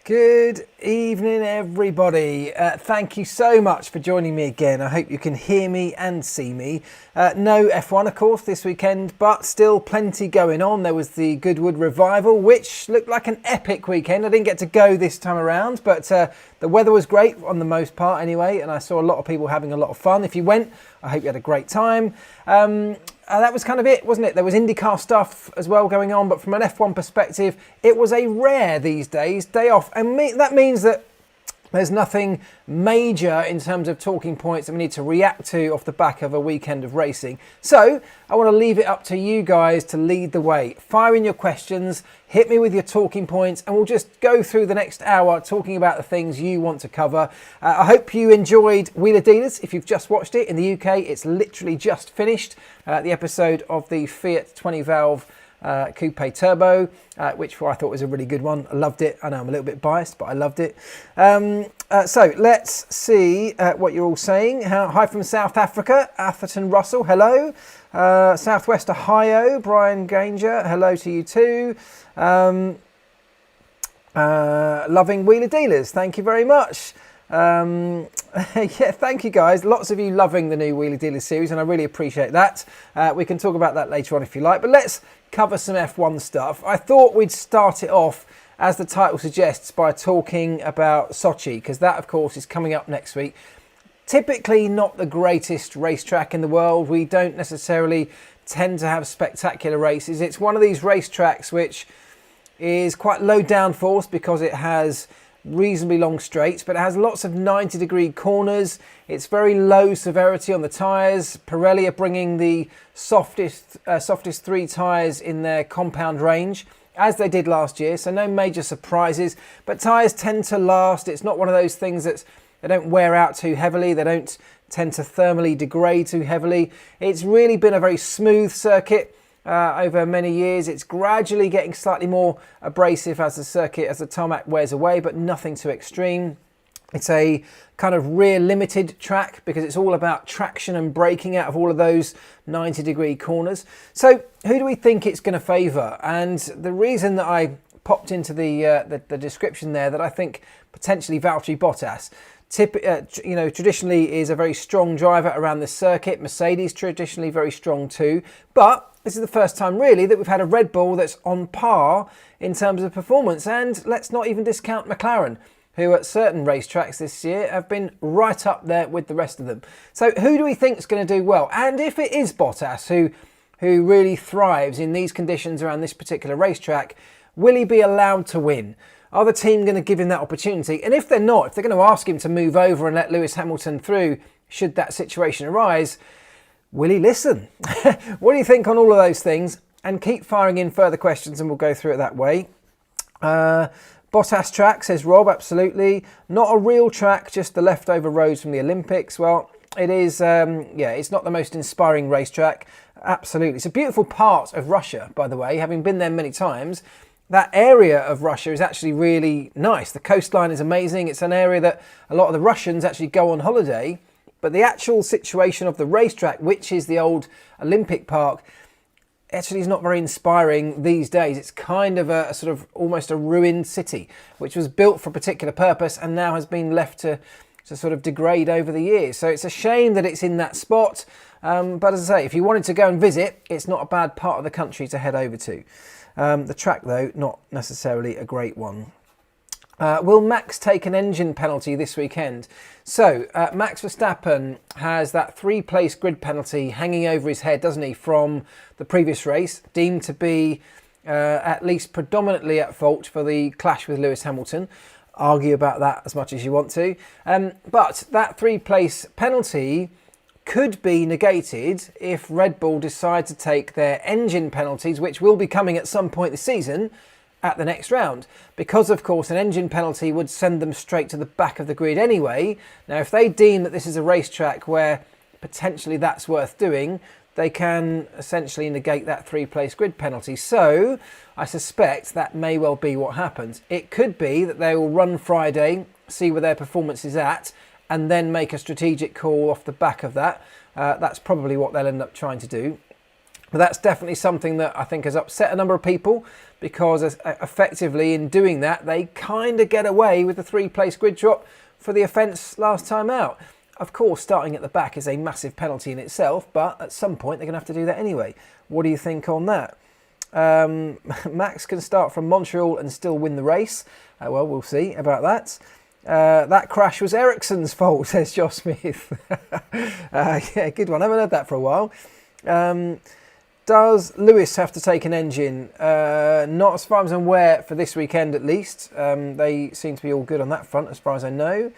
Good evening, everybody. Thank you so much for joining me again. I hope you can hear me and see me. No F1, of course, this weekend, but still plenty going on. There was the Goodwood Revival, which looked like an epic weekend. I didn't get to go this time around, but the weather was great on the most part anyway, and I saw a lot of people having a lot of fun. If you went, I hope you had a great time. That was kind of it, wasn't it? There was IndyCar stuff as well going on, but from an F1 perspective, it was a rare these days day off. And that means that there's nothing major in terms of talking points that we need to react to off the back of a weekend of racing. So I want to leave it up to you guys to lead the way. Fire in your questions, hit me with your talking points, and we'll just go through the next hour talking about the things you want to cover. I hope you enjoyed Wheeler Dealers. If you've just watched it in the UK, it's literally just finished. The episode of the Fiat 20 valve Coupe Turbo, which I thought was a really good one. I loved it. I know I'm a little bit biased, but I loved it. So let's see what you're all saying. Hi from South Africa, Atherton Russell, hello. Southwest Ohio, Brian Granger, hello to you too. Loving Wheeler Dealers, thank you very much. Yeah, thank you guys. Lots of you loving the new Wheeler Dealers series, and I really appreciate that. We can talk about that later on if you like, but let's cover some F1 stuff. I thought we'd start it off, as the title suggests, by talking about Sochi, because that of course is coming up next week. Typically not the greatest racetrack in the world. We don't necessarily tend to have spectacular races. It's one of these racetracks which is quite low downforce because it has reasonably long straights, but it has lots of 90-degree corners. It's very low severity on the tyres. Pirelli are bringing the softest three tyres in their compound range, as they did last year, so no major surprises, but tyres tend to last. It's not one of those things they don't wear out too heavily. They don't tend to thermally degrade too heavily. It's really been a very smooth circuit over many years. It's gradually getting slightly more abrasive as the tarmac wears away, but nothing too extreme. It's a kind of rear limited track because it's all about traction and braking out of all of those 90-degree corners. So who do we think it's going to favour? And the reason that I popped into the description there, that I think potentially Valtteri Bottas, traditionally is a very strong driver around this circuit. Mercedes traditionally very strong too, but this is the first time really that we've had a Red Bull that's on par in terms of performance. And let's not even discount McLaren, who at certain racetracks this year have been right up there with the rest of them. So who do we think is going to do well? And if it is Bottas who really thrives in these conditions around this particular racetrack, will he be allowed to win? Are the team going to give him that opportunity? And if they're not, if they're going to ask him to move over and let Lewis Hamilton through, should that situation arise, will he listen? What do you think on all of those things? And keep firing in further questions and we'll go through it that way. Bottas track, says Rob, absolutely. Not a real track, just the leftover roads from the Olympics. Well, it is, it's not the most inspiring racetrack. Absolutely. It's a beautiful part of Russia, by the way, having been there many times. That area of Russia is actually really nice. The coastline is amazing. It's an area that a lot of the Russians actually go on holiday. But the actual situation of the racetrack, which is the old Olympic Park, actually is not very inspiring these days. It's kind of a sort of almost a ruined city, which was built for a particular purpose and now has been left to sort of degrade over the years. So it's a shame that it's in that spot. But as I say, if you wanted to go and visit, it's not a bad part of the country to head over to. The track, though, not necessarily a great one. Will Max take an engine penalty this weekend? So, Max Verstappen has that 3-place grid penalty hanging over his head, doesn't he, from the previous race, deemed to be at least predominantly at fault for the clash with Lewis Hamilton. Argue about that as much as you want to. But that 3-place penalty could be negated if Red Bull decide to take their engine penalties, which will be coming at some point this season, at the next round, because of course an engine penalty would send them straight to the back of the grid anyway. Now if they deem that this is a racetrack where potentially that's worth doing, they can essentially negate that 3-place grid penalty. So I suspect that may well be what happens. It could be that they will run Friday, see where their performance is at, and then make a strategic call off the back of that. That's probably what they'll end up trying to do. But that's definitely something that I think has upset a number of people, because effectively in doing that, they kind of get away with the 3-place grid drop for the offence last time out. Of course, starting at the back is a massive penalty in itself, but at some point they're going to have to do that anyway. What do you think on that? Max can start from Montreal and still win the race. Well, we'll see about that. That crash was Ericsson's fault, says Josh Smith. Yeah, good one. I haven't heard that for a while. Does Lewis have to take an engine? Not as far as I'm aware for this weekend at least. They seem to be all good on that front as far as I know.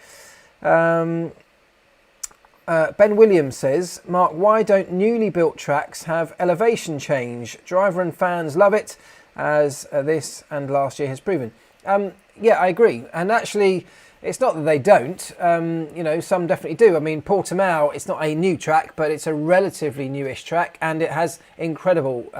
Ben Williams says, Mark, why don't newly built tracks have elevation change? Driver and fans love it, as this and last year has proven. Yeah, I agree. And actually, it's not that they don't. You know, some definitely do. I mean, Portimao, it's not a new track, but it's a relatively newish track, and it has incredible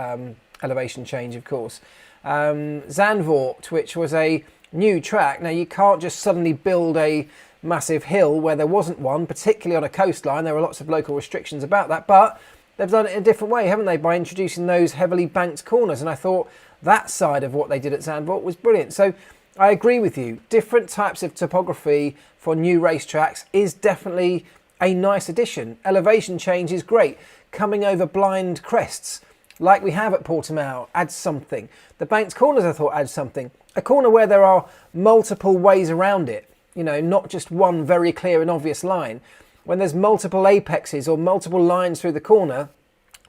elevation change, of course. Zandvoort, which was a new track. Now, you can't just suddenly build a massive hill where there wasn't one, particularly on a coastline. There were lots of local restrictions about that, but they've done it in a different way, haven't they, by introducing those heavily banked corners. And I thought that side of what they did at Zandvoort was brilliant. So I agree with you. Different types of topography for new racetracks is definitely a nice addition. Elevation change is great. Coming over blind crests, like we have at Portimao, adds something. The banked corners, I thought, adds something. A corner where there are multiple ways around it, you know, not just one very clear and obvious line. When there's multiple apexes or multiple lines through the corner,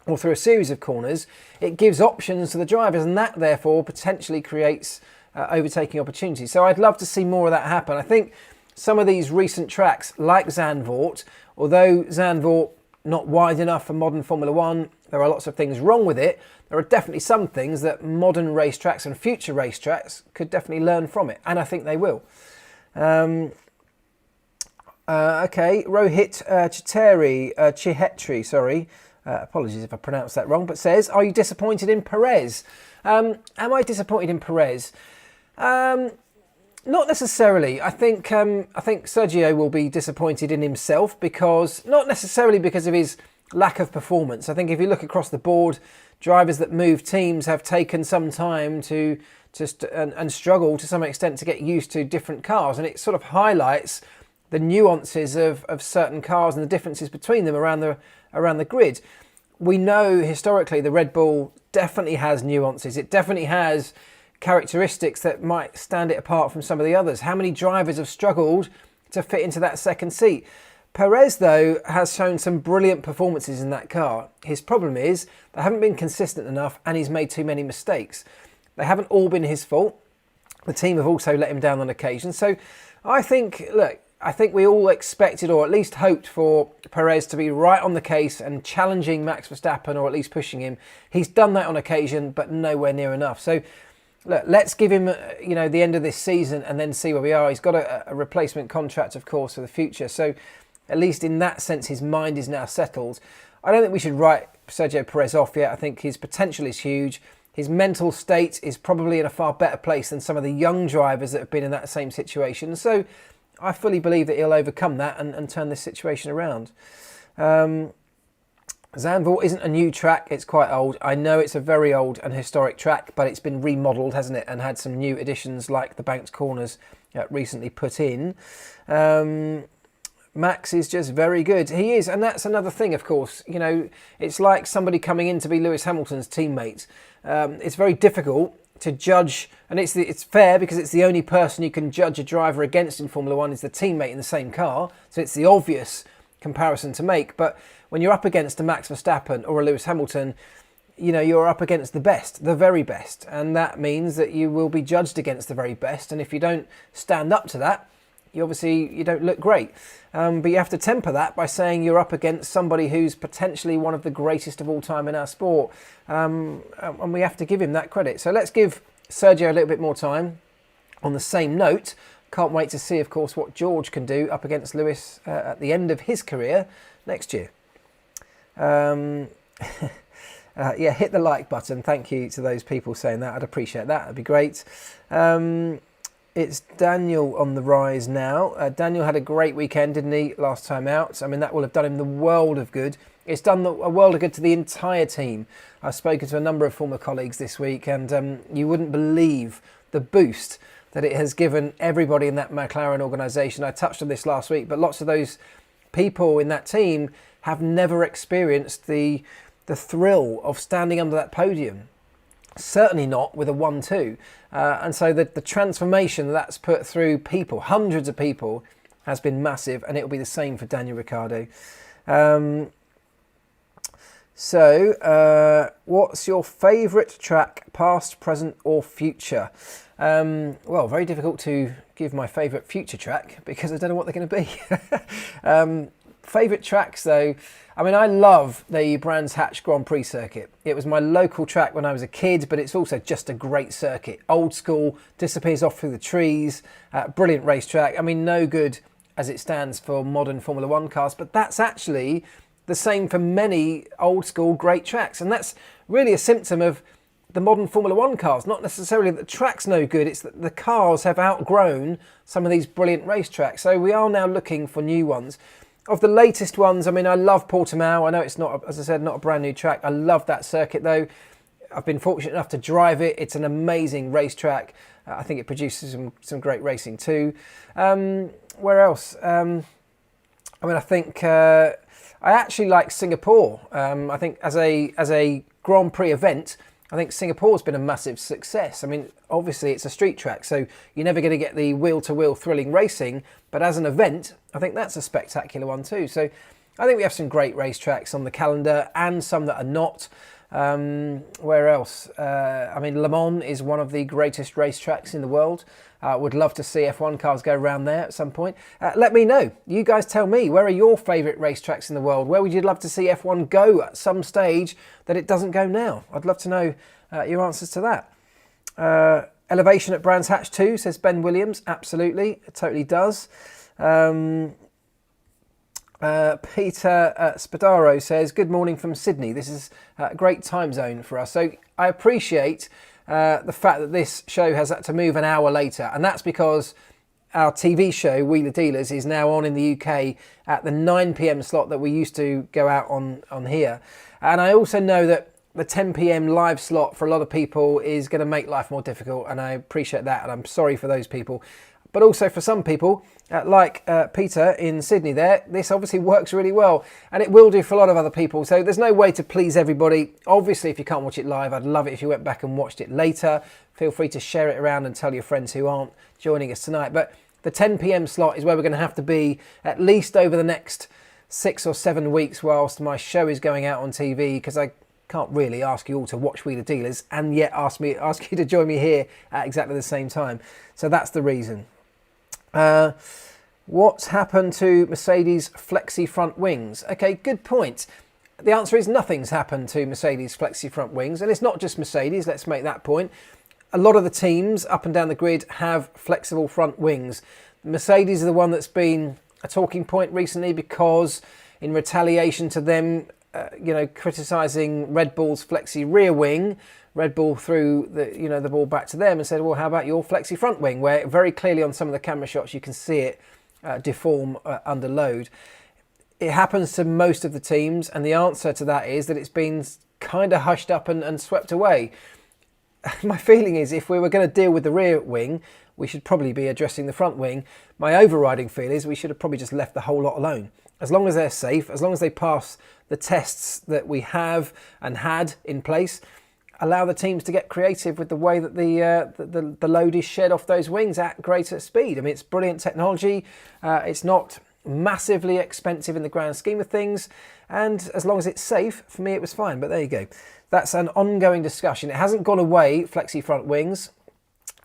or through a series of corners, it gives options to the drivers, and that therefore potentially creates overtaking opportunities. So I'd love to see more of that happen. I think some of these recent tracks, like Zandvoort, although Zandvoort not wide enough for modern Formula One, there are lots of things wrong with it. There are definitely some things that modern racetracks and future racetracks could definitely learn from it, and I think they will. Okay, Rohit Chihetri, sorry, apologies if I pronounced that wrong, but says, are you disappointed in Perez? Am I disappointed in Perez? Not necessarily. I think Sergio will be disappointed in himself, because not necessarily because of his lack of performance. I think if you look across the board, drivers that move teams have taken some time to and struggle to some extent to get used to different cars, and it sort of highlights the nuances of certain cars and the differences between them around the grid. We know historically the Red Bull definitely has nuances. It definitely has characteristics that might stand it apart from some of the others. How many drivers have struggled to fit into that second seat? Perez, though, has shown some brilliant performances in that car. His problem is they haven't been consistent enough, and he's made too many mistakes. They haven't all been his fault. The team have also let him down on occasion. So I think we all expected, or at least hoped, for Perez to be right on the case and challenging Max Verstappen, or at least pushing him. He's done that on occasion, but nowhere near enough. So look, let's give him, the end of this season and then see where we are. He's got a replacement contract, of course, for the future. So at least in that sense, his mind is now settled. I don't think we should write Sergio Perez off yet. I think his potential is huge. His mental state is probably in a far better place than some of the young drivers that have been in that same situation. So I fully believe that he'll overcome that and turn this situation around. Zandvoort isn't a new track, it's quite old. I know it's a very old and historic track, but it's been remodelled, hasn't it? And had some new additions like the banked corners recently put in. Max is just very good. He is, and that's another thing, of course. You know, it's like somebody coming in to be Lewis Hamilton's teammate. It's very difficult to judge, and it's fair because it's the only person you can judge a driver against in Formula One is the teammate in the same car. So it's the obvious comparison to make. But when you're up against a Max Verstappen or a Lewis Hamilton, you're up against the best, the very best. And that means that you will be judged against the very best. And if you don't stand up to that, you don't look great. But you have to temper that by saying you're up against somebody who's potentially one of the greatest of all time in our sport. And we have to give him that credit. So let's give Sergio a little bit more time. On the same note, can't wait to see, of course, what George can do up against Lewis at the end of his career next year. Hit the like button. Thank you to those people saying that. I'd appreciate that. That'd be great. It's Daniel on the rise now. Daniel had a great weekend, didn't he, last time out? I mean, that will have done him the world of good. It's done a world of good to the entire team. I've spoken to a number of former colleagues this week, and you wouldn't believe the boost that it has given everybody in that McLaren organisation. I touched on this last week, but lots of those people in that team have never experienced the thrill of standing under that podium. Certainly not with a 1-2. And so the transformation that's put through people, hundreds of people, has been massive, and it'll be the same for Daniel Ricciardo. What's your favourite track, past, present or future? Well, very difficult to give my favourite future track because I don't know what they're going to be. Favourite tracks though, I mean, I love the Brands Hatch Grand Prix circuit. It was my local track when I was a kid, but it's also just a great circuit. Old school, disappears off through the trees, brilliant racetrack. I mean, no good as it stands for modern Formula One cars, but that's actually the same for many old school great tracks. And that's really a symptom of the modern Formula One cars. Not necessarily that the track's no good, it's that the cars have outgrown some of these brilliant racetracks. So we are now looking for new ones. Of the latest ones, I mean, I love Portimao. I know it's not, as I said, not a brand new track. I love that circuit though. I've been fortunate enough to drive it. It's an amazing racetrack. I think it produces some great racing too. Where else? I mean, I think I actually like Singapore. I think as a Grand Prix event, I think Singapore's been a massive success. I mean, obviously it's a street track, so you're never going to get the wheel-to-wheel thrilling racing, but as an event, I think that's a spectacular one too. So I think we have some great racetracks on the calendar and some that are not. Where else? I mean, Le Mans is one of the greatest racetracks in the world. Would love to see F1 cars go around there at some point. Let me know. You guys tell me, where are your favourite racetracks in the world? Where would you love to see F1 go at some stage that it doesn't go now? I'd love to know your answers to that. Elevation at Brands Hatch too, says Ben Williams. Absolutely, it totally does. Peter Spadaro says, good morning from Sydney. This is a great time zone for us. So I appreciate the fact that this show has had to move an hour later. And that's because our TV show, Wheeler Dealers, is now on in the UK at the 9 p.m. slot that we used to go out on here. And I also know that the 10 p.m. live slot for a lot of people is going to make life more difficult. And I appreciate that. And I'm sorry for those people. But also for some people, like Peter in Sydney there, this obviously works really well. And it will do for a lot of other people. So there's no way to please everybody. Obviously, if you can't watch it live, I'd love it if you went back and watched it later. Feel free to share it around and tell your friends who aren't joining us tonight. But the 10 p.m. slot is where we're going to have to be at least over the next 6 or 7 weeks whilst my show is going out on TV, because I can't really ask you all to watch Wheeler Dealers and yet ask you to join me here at exactly the same time. So that's the reason. What's happened to Mercedes flexi front wings? Okay, good point. The answer is nothing's happened to Mercedes flexi front wings, and it's not just Mercedes, let's make that point. A lot of the teams up and down the grid have flexible front wings. Mercedes is the one that's been a talking point recently because in retaliation to them criticising Red Bull's flexi rear wing, Red Bull threw the ball back to them and said, well, how about your flexi front wing, where very clearly on some of the camera shots you can see it deform under load. It happens to most of the teams, and the answer to that is that it's been kind of hushed up and swept away. My feeling is if we were going to deal with the rear wing, we should probably be addressing the front wing. My overriding feel is we should have probably just left the whole lot alone. As long as they're safe, as long as they pass the tests that we have and had in place, allow the teams to get creative with the way that the load is shed off those wings at greater speed. I mean, it's brilliant technology. It's not massively expensive in the grand scheme of things. And as long as it's safe, for me, it was fine. But there you go. That's an ongoing discussion. It hasn't gone away, flexi front wings.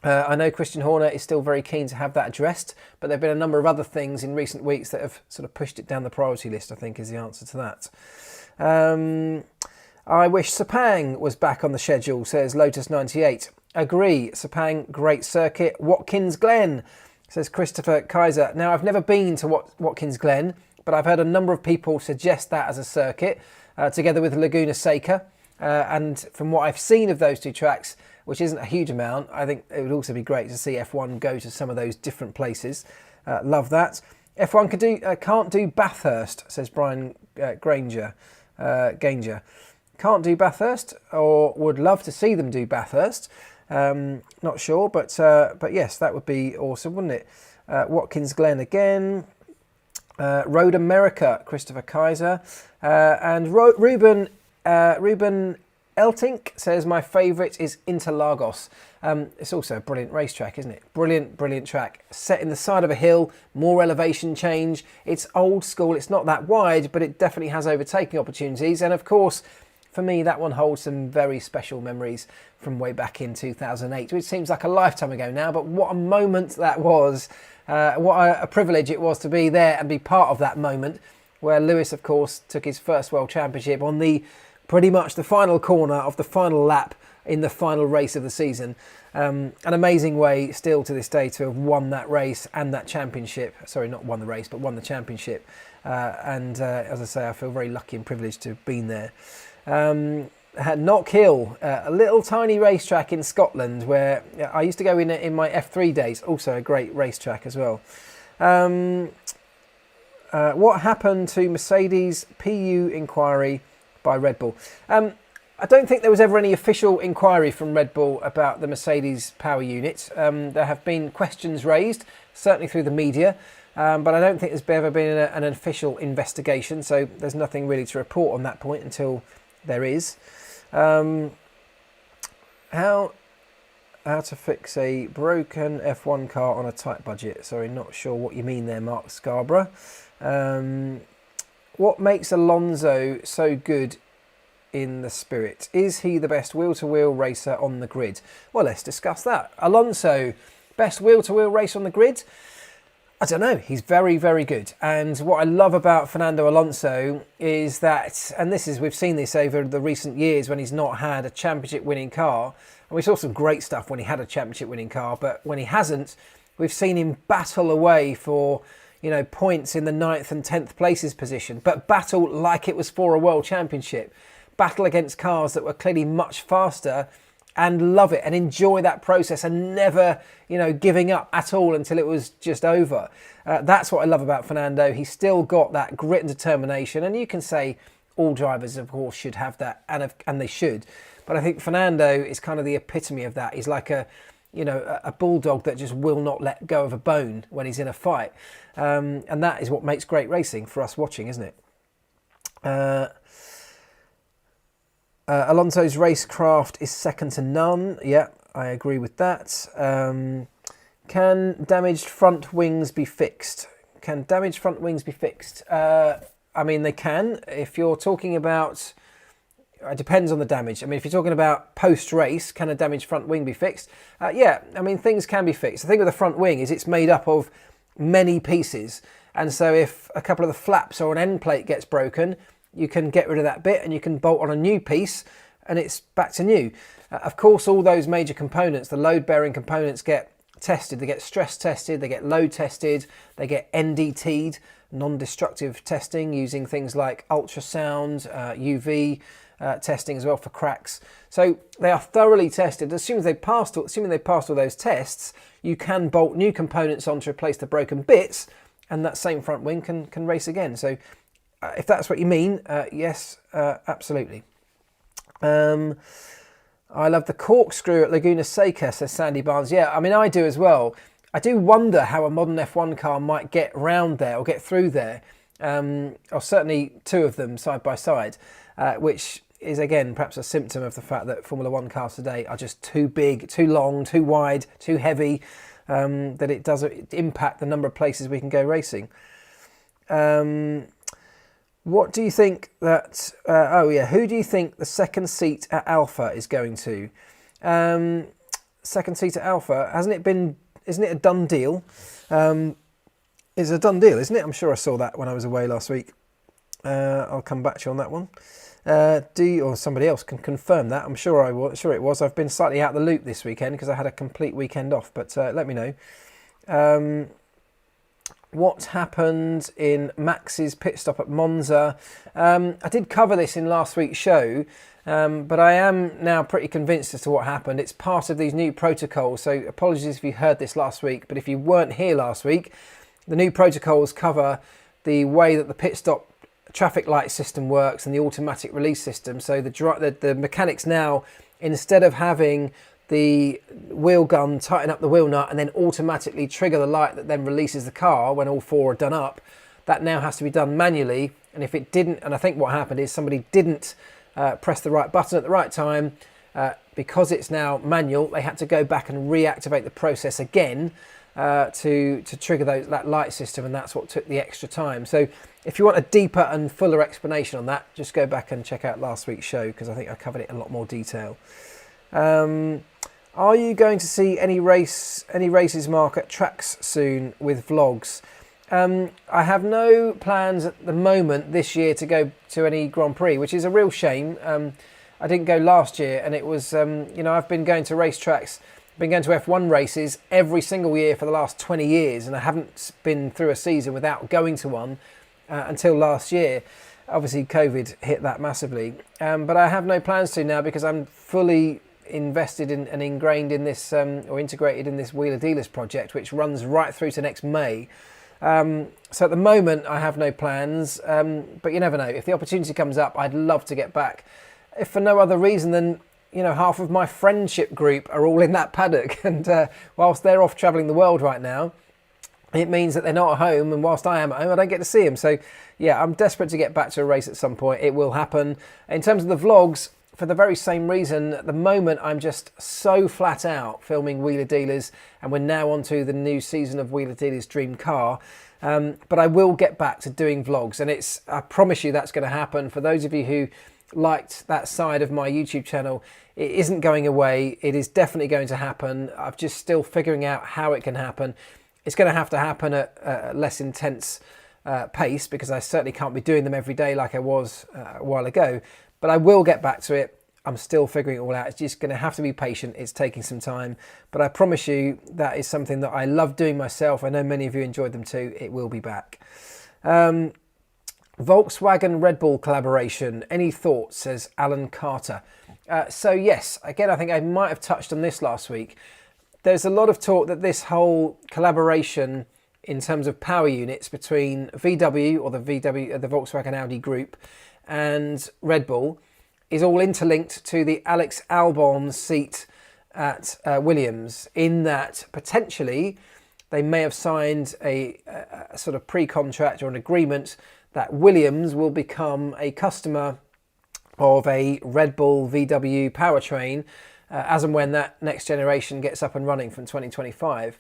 I know Christian Horner is still very keen to have that addressed, but there have been a number of other things in recent weeks that have sort of pushed it down the priority list, I think, is the answer to that. I wish Sepang was back on the schedule, says Lotus98. Agree, Sepang, great circuit. Watkins Glen, says Christopher Kaiser. Now, I've never been to Watkins Glen, but I've heard a number of people suggest that as a circuit, together with Laguna Seca. and from what I've seen of those two tracks, which isn't a huge amount, I think it would also be great to see F1 go to some of those different places. Love that. F1 can't do Bathurst, says Brian Granger. Can't do Bathurst, or would love to see them do Bathurst. Not sure, but yes, that would be awesome, wouldn't it? Watkins Glen again. Road America, Christopher Kaiser. And Ruben Eltink says, my favourite is Interlagos. It's also a brilliant racetrack, isn't it? Brilliant track. Set in the side of a hill, more elevation change. It's old school, it's not that wide, but it definitely has overtaking opportunities. And of course, for me, that one holds some very special memories from way back in 2008, which seems like a lifetime ago now, but what a moment that was. What a privilege it was to be there and be part of that moment, where Lewis, of course, took his first World Championship on pretty much the final corner of the final lap in the final race of the season. An amazing way still to this day to have won that race and that championship. Sorry, not won the race, but won the championship. As I say, I feel very lucky and privileged to have been there. Knock Hill, a little tiny racetrack in Scotland where I used to go in my F3 days. Also a great racetrack as well. What happened to Mercedes PU inquiry by Red Bull? I don't think there was ever any official inquiry from Red Bull about the Mercedes power unit. There have been questions raised, certainly through the media, but I don't think there's ever been an official investigation, so there's nothing really to report on that point until there is. How to fix a broken F1 car on a tight budget? Sorry, not sure what you mean there, Mark Scarborough. What makes Alonso so good in the spirit? Is he the best wheel-to-wheel racer on the grid? Well, let's discuss that. Alonso, best wheel-to-wheel racer on the grid? I don't know. He's very, very good. And what I love about Fernando Alonso is that, and we've seen this over the recent years when he's not had a championship winning car, and we saw some great stuff when he had a championship winning car, but when he hasn't, we've seen him battle away for, points in the 9th and 10th places position, but battle like it was for a world championship. Battle against cars that were clearly much faster and love it and enjoy that process and never, giving up at all until it was just over. That's what I love about Fernando. He's still got that grit and determination, and you can say all drivers, of course, should have that, and they should. But I think Fernando is kind of the epitome of that. He's like a bulldog that just will not let go of a bone when he's in a fight. And that is what makes great racing for us watching, isn't it? Alonso's racecraft is second to none. Yeah, I agree with that. Can damaged front wings be fixed? They can. If you're talking about... It depends on the damage. If you're talking about post-race, can a damaged front wing be fixed? Yeah, things can be fixed. The thing with the front wing is it's made up of many pieces. And so if a couple of the flaps or an end plate gets broken, you can get rid of that bit and you can bolt on a new piece and it's back to new. Of course, all those major components, the load-bearing components, get tested. They get stress tested, they get load tested, they get NDT'd, non-destructive testing, using things like ultrasound, UV testing as well for cracks. So they are thoroughly tested. Assuming they passed all those tests, you can bolt new components on to replace the broken bits, and that same front wing can race again. So if that's what you mean, yes, absolutely. I love the corkscrew at Laguna Seca, says Sandy Barnes. Yeah, I do as well. I do wonder how a modern F1 car might get round there or get through there, or certainly two of them side by side, which is again perhaps a symptom of the fact that Formula 1 cars today are just too big, too long, too wide, too heavy, that it does impact the number of places we can go racing. What do you think that... who do you think the second seat at Alpha is going to? Second seat at Alpha, isn't it a done deal? It's a done deal, isn't it? I'm sure I saw that when I was away last week. I'll come back to you on that one. Or somebody else can confirm that. I'm sure it was. I've been slightly out of the loop this weekend because I had a complete weekend off, but let me know. What happened in Max's pit stop at Monza? I did cover this in last week's show. But I am now pretty convinced as to what happened. It's part of these new protocols. So apologies if you heard this last week, but if you weren't here last week, the new protocols cover the way that the pit stop traffic light system works and the automatic release system. So the mechanics now, instead of having the wheel gun tighten up the wheel nut and then automatically trigger the light that then releases the car when all four are done up, that now has to be done manually. And if it didn't, and I think what happened is somebody didn't press the right button at the right time, because it's now manual, they had to go back and reactivate the process again to trigger that light system, and that's what took the extra time. So if you want a deeper and fuller explanation on that, just go back and check out last week's show, because I think I covered it in a lot more detail. Are you going to see any races, Marc, at tracks soon with vlogs? I have no plans at the moment this year to go to any Grand Prix, which is a real shame. I didn't go last year, and it was, I've been going to racetracks, been going to F1 races every single year for the last 20 years, and I haven't been through a season without going to one until last year. Obviously, COVID hit that massively, but I have no plans to now because I'm fully invested in and ingrained in this, or integrated in this Wheeler Dealers project, which runs right through to next May. So at the moment I have no plans, but you never know. If the opportunity comes up, I'd love to get back, if for no other reason than, half of my friendship group are all in that paddock, and whilst they're off travelling the world right now, it means that they're not at home, and whilst I am at home, I don't get to see them. So yeah, I'm desperate to get back to a race at some point. It will happen. In terms of the vlogs, for the very same reason, at the moment I'm just so flat out filming Wheeler Dealers, and we're now on to the new season of Wheeler Dealers Dream Car. But I will get back to doing vlogs, and I promise you that's going to happen. For those of you who liked that side of my YouTube channel, it isn't going away. It is definitely going to happen. I'm just still figuring out how it can happen. It's going to happen at a less intense pace, because I certainly can't be doing them every day like I was a while ago. But I will get back to it. I'm still figuring it all out. It's just going to have to be patient. It's taking some time. But I promise you that is something that I love doing myself. I know many of you enjoyed them too. It will be back. Volkswagen Red Bull collaboration. Any thoughts, says Alan Carter. So yes, again, I think I might have touched on this last week. There's a lot of talk that this whole collaboration in terms of power units between VW, or the Volkswagen Audi group, and Red Bull is all interlinked to the Alex Albon seat at Williams, in that potentially they may have signed a sort of pre-contract or an agreement that Williams will become a customer of a Red Bull VW powertrain as and when that next generation gets up and running from 2025.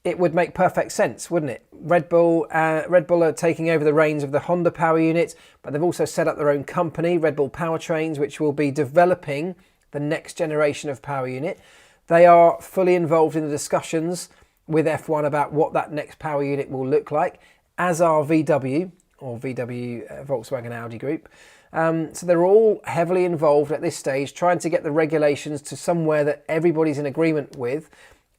It would make perfect sense, wouldn't it? Red Bull are taking over the reins of the Honda power unit, but they've also set up their own company, Red Bull Powertrains, which will be developing the next generation of power unit. They are fully involved in the discussions with F1 about what that next power unit will look like, as are VW, or VW Volkswagen Audi Group. So they're all heavily involved at this stage, trying to get the regulations to somewhere that everybody's in agreement with,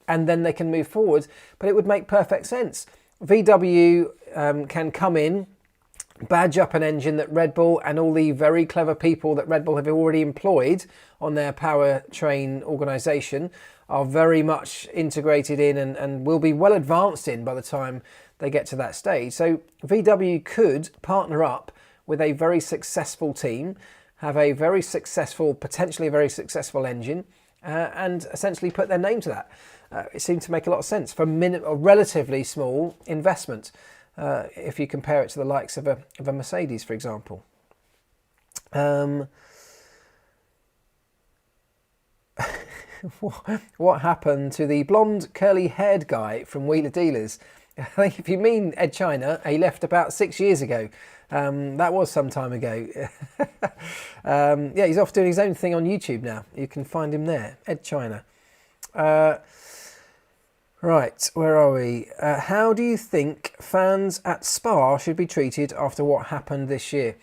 and then they can move forward. But it would make perfect sense. VW can come in, badge up an engine that Red Bull and all the very clever people that Red Bull have already employed on their powertrain organisation are very much integrated in and will be well advanced in by the time they get to that stage. So VW could partner up with a very successful team, have a very successful, potentially a very successful engine, and essentially put their name to that. It seemed to make a lot of sense for a relatively small investment, if you compare it to the likes of a Mercedes, for example. What happened to the blonde curly-haired guy from Wheeler Dealers? I think if you mean Ed China, he left about 6 years ago. That was some time ago. Yeah, he's off doing his own thing on YouTube now. You can find him there, Ed China. Right, where are we? How do you think fans at Spa should be treated after what happened this year?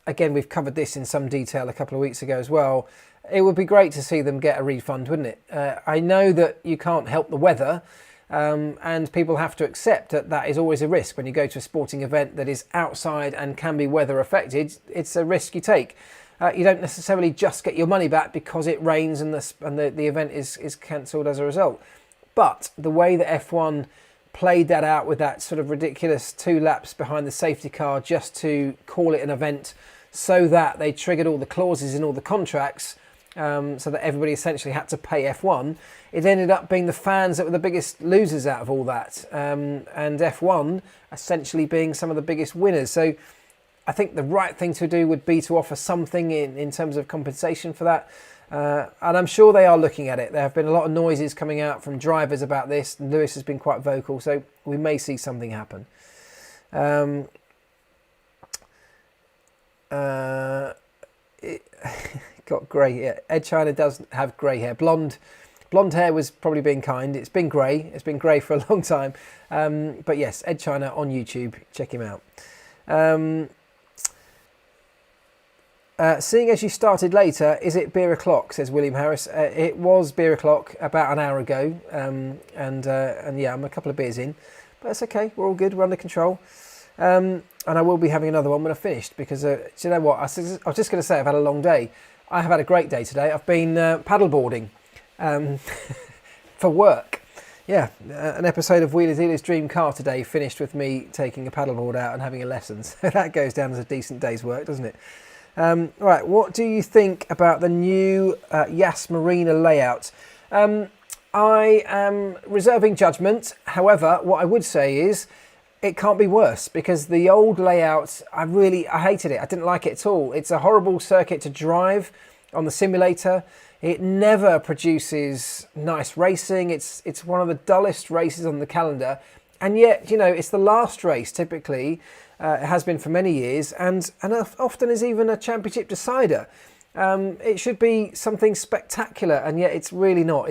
Again, we've covered this in some detail a couple of weeks ago as well. It would be great to see them get a refund, wouldn't it? I know that you can't help the weather, and people have to accept that that is always a risk. When you go to a sporting event that is outside and can be weather affected, it's a risk you take. you don't necessarily just get your money back because it rains and the event is cancelled as a result. But the way that F1 played that out with that sort of ridiculous 2 laps behind the safety car just to call it an event, so that they triggered all the clauses in all the contracts, so that everybody essentially had to pay F1, it ended up being the fans that were the biggest losers out of all that, and F1 essentially being some of the biggest winners. So I think the right thing to do would be to offer something in terms of compensation for that. And I'm sure they are looking at it. There have been a lot of noises coming out from drivers about this. Lewis has been quite vocal, so we may see something happen. Got grey hair. Ed China does have grey hair. Blonde hair was probably being kind. It's been grey. It's been grey for a long time. But yes, Ed China on YouTube. Check him out. Seeing as you started later, is it beer o'clock? Says William Harris. It was beer o'clock about an hour ago, and yeah, I'm a couple of beers in, but it's okay. We're all good. We're under control, and I will be having another one when I've finished, because do you know what? I was just going to say I've had a long day. I have had a great day today. I've been paddleboarding for work. Yeah, an episode of Wheeler Dealer's Dream Car today finished with me taking a paddleboard out and having a lesson. So that goes down as a decent day's work, doesn't it? Right, what do you think about the new Yas Marina layout? I am reserving judgment. However, what I would say is it can't be worse, because the old layout, I hated it. I didn't like it at all. It's a horrible circuit to drive on the simulator. It never produces nice racing. It's one of the dullest races on the calendar. And yet, you know, it's the last race typically. It has been for many years, and often is even a championship decider. It should be something spectacular, and yet it's really not.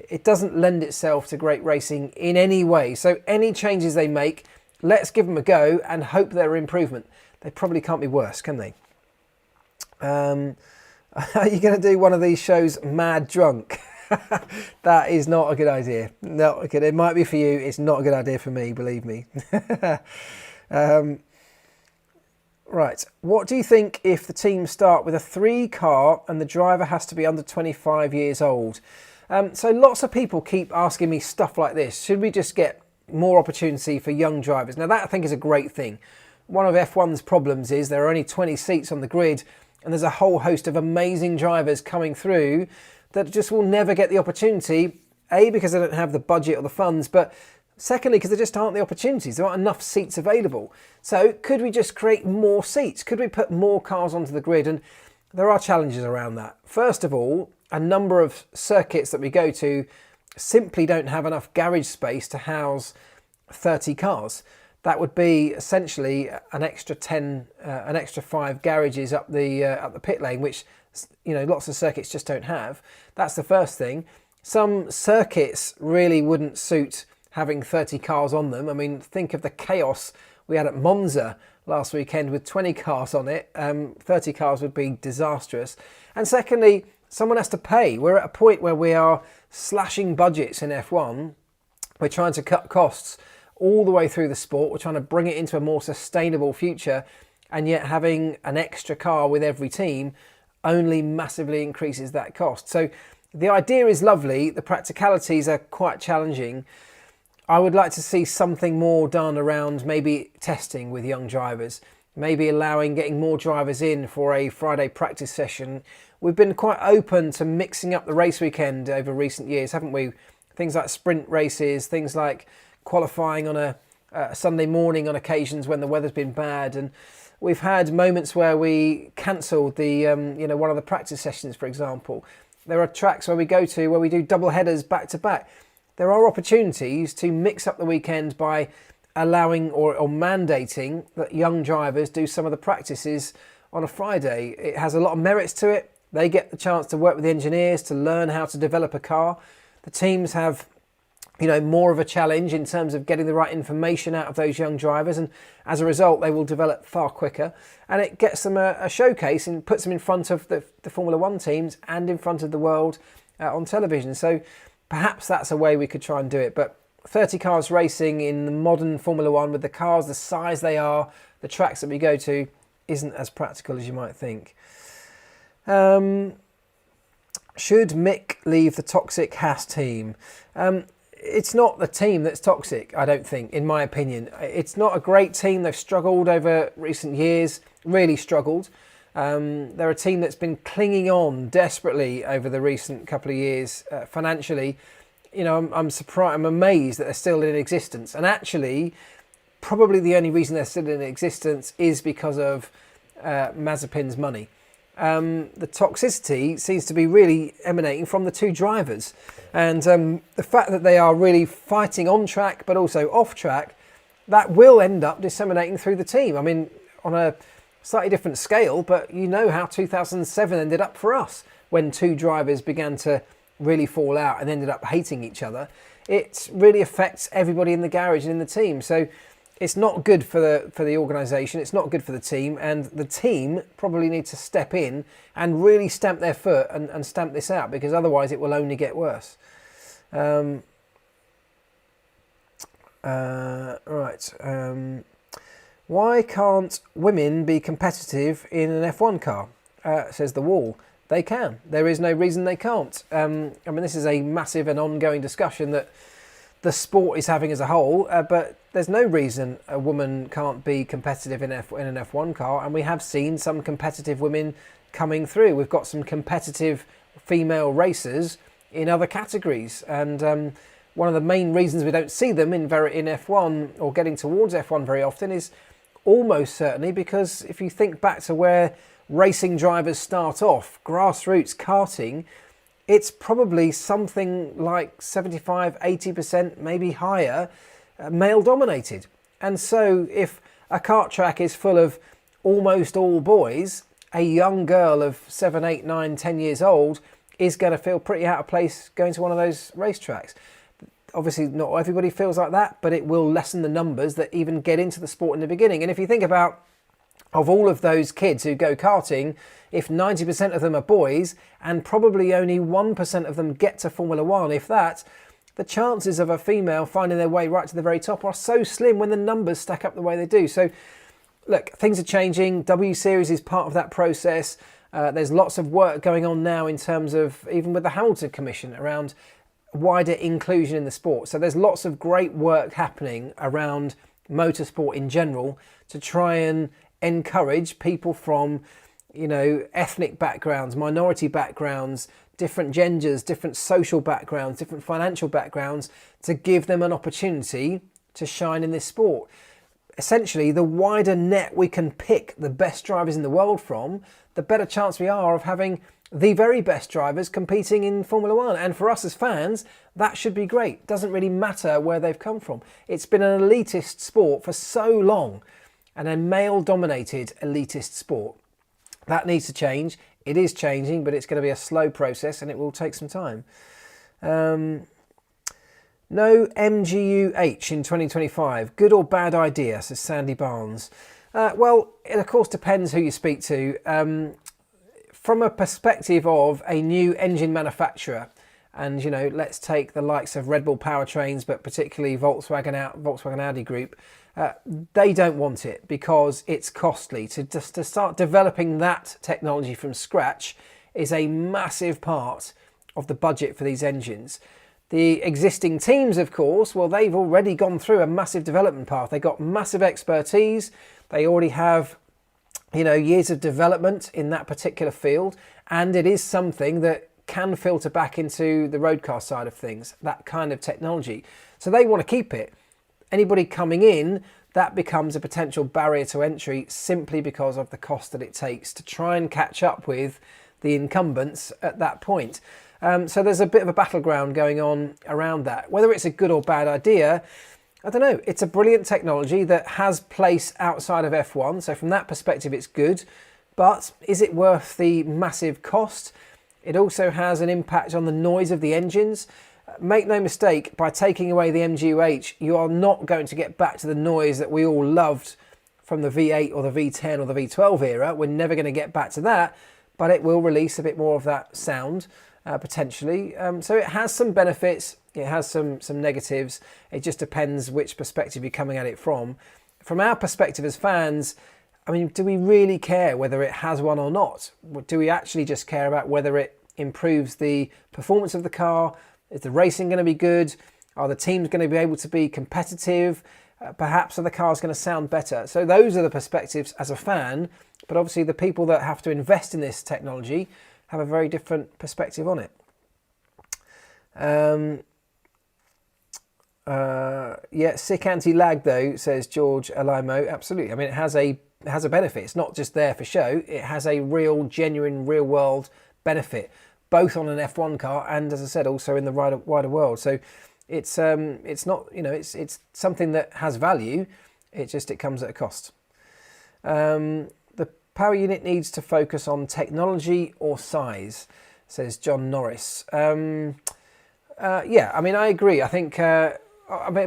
It doesn't lend itself to great racing in any way. So any changes they make, let's give them a go and hope they're improvement. They probably can't be worse, can they? Are you going to do one of these shows mad drunk? That is not a good idea. Not good. It might be for you. It's not a good idea for me, believe me. Right, what do you think if the team start with a 3 car and the driver has to be under 25 years old? So lots of people keep asking me stuff like this. Should we just get more opportunity for young drivers? Now that I think is a great thing. One of F1's problems is there are only 20 seats on the grid, and there's a whole host of amazing drivers coming through that just will never get the opportunity, A, because they don't have the budget or the funds, but secondly, because there just aren't the opportunities. There aren't enough seats available. So could we just create more seats? Could we put more cars onto the grid? And there are challenges around that. First of all, a number of circuits that we go to simply don't have enough garage space to house 30 cars. That would be essentially an extra 5 garages up the pit lane, which, you know, lots of circuits just don't have. That's the first thing. Some circuits really wouldn't suit having 30 cars on them. I mean, think of the chaos we had at Monza last weekend with 20 cars on it. 30 cars would be disastrous. And secondly, someone has to pay. We're at a point where we are slashing budgets in F1. We're trying to cut costs all the way through the sport. We're trying to bring it into a more sustainable future, and yet having an extra car with every team only massively increases that cost. So the idea is lovely. The practicalities are quite challenging. I would like to see something more done around maybe testing with young drivers, maybe getting more drivers in for a Friday practice session. We've been quite open to mixing up the race weekend over recent years, haven't we? Things like sprint races, things like qualifying on a Sunday morning on occasions when the weather's been bad. And we've had moments where we cancelled one of the practice sessions, for example. There are tracks where we go to where we do double headers back to back. There are opportunities to mix up the weekend by allowing or mandating that young drivers do some of the practices on a Friday. It has a lot of merits to it. They get the chance to work with the engineers to learn how to develop a car. The teams have, more of a challenge in terms of getting the right information out of those young drivers, and as a result they will develop far quicker, and it gets them a showcase and puts them in front of the Formula One teams and in front of the world on television. So perhaps that's a way we could try and do it. But 30 cars racing in the modern Formula One with the cars the size they are, the tracks that we go to, isn't as practical as you might think. Should Mick leave the toxic Haas team? It's not the team that's toxic, I don't think, in my opinion. It's not a great team. They've struggled over recent years, really struggled. They're a team that's been clinging on desperately over the recent couple of years financially. You know, I'm surprised, I'm amazed that they're still in existence. And actually, probably the only reason they're still in existence is because of Mazepin's money. The toxicity seems to be really emanating from the two drivers. And the fact that they are really fighting on track, but also off track, that will end up disseminating through the team. I mean, on a slightly different scale, but you know how 2007 ended up for us when two drivers began to really fall out and ended up hating each other. It really affects everybody in the garage and in the team. So it's not good for the organisation, it's not good for the team, and the team probably need to step in and really stamp their foot and stamp this out, because otherwise it will only get worse. Why can't women be competitive in an F1 car? Says The Wall. They can. There is no reason they can't. I mean, this is a massive and ongoing discussion that the sport is having as a whole, but there's no reason a woman can't be competitive in an F1 car, and we have seen some competitive women coming through. We've got some competitive female racers in other categories, and one of the main reasons we don't see them in F1 or getting towards F1 very often is almost certainly because if you think back to where racing drivers start off, grassroots karting, it's probably something like 75, 80%, maybe higher, male dominated. And so if a kart track is full of almost all boys, a young girl of 7, 8, 9, 10 years old is going to feel pretty out of place going to one of those racetracks. Obviously, not everybody feels like that, but it will lessen the numbers that even get into the sport in the beginning. And if you think about, of all of those kids who go karting, if 90% of them are boys and probably only 1% of them get to Formula One, if that, the chances of a female finding their way right to the very top are so slim when the numbers stack up the way they do. So, look, things are changing. W Series is part of that process. There's lots of work going on now in terms of, even with the Hamilton Commission, around wider inclusion in the sport. So there's lots of great work happening around motorsport in general to try and encourage people from, you know, ethnic backgrounds, minority backgrounds, different genders, different social backgrounds, different financial backgrounds, to give them an opportunity to shine in this sport. Essentially, the wider net we can pick the best drivers in the world from, the better chance we are of having the very best drivers competing in Formula One. And for us as fans, that should be great. Doesn't really matter where they've come from. It's been an elitist sport for so long, and a male-dominated elitist sport. That needs to change. It is changing, but it's going to be a slow process and it will take some time. No MGUH in 2025. Good or bad idea, says Sandy Barnes. Well, it of course depends who you speak to. From a perspective of a new engine manufacturer, and, you know, let's take the likes of Red Bull powertrains, but particularly Volkswagen Audi Group, they don't want it because it's costly. To start developing that technology from scratch is a massive part of the budget for these engines. The existing teams, of course, well, they've already gone through a massive development path. They've got massive expertise. They already have, you know, years of development in that particular field, and it is something that can filter back into the road car side of things, that kind of technology. So they want to keep it. Anybody coming in, that becomes a potential barrier to entry simply because of the cost that it takes to try and catch up with the incumbents at that point. So there's a bit of a battleground going on around that. Whether it's a good or bad idea, I don't know. It's a brilliant technology that has place outside of F1. So from that perspective, it's good. But is it worth the massive cost? It also has an impact on the noise of the engines. Make no mistake, by taking away the MGUH, you are not going to get back to the noise that we all loved from the V8 or the V10 or the V12 era. We're never going to get back to that, but it will release a bit more of that sound, potentially. So it has some benefits, it has some negatives. It just depends which perspective you're coming at it from. From our perspective as fans, I mean, do we really care whether it has one or not? Do we actually just care about whether it improves the performance of the car? Is the racing going to be good? Are the teams going to be able to be competitive? Perhaps are the cars going to sound better? So those are the perspectives as a fan, but obviously the people that have to invest in this technology have a very different perspective on it. Yeah, sick anti-lag though, says George Alimo. Absolutely. I mean, it has a benefit. It's not just there for show. It has a real, genuine, real-world benefit, both on an F1 car and, as I said, also in the wider world. So it's not, you know, it's something that has value. It comes at a cost. The power unit needs to focus on technology or size, says John Norris. Yeah, I mean, I agree. I think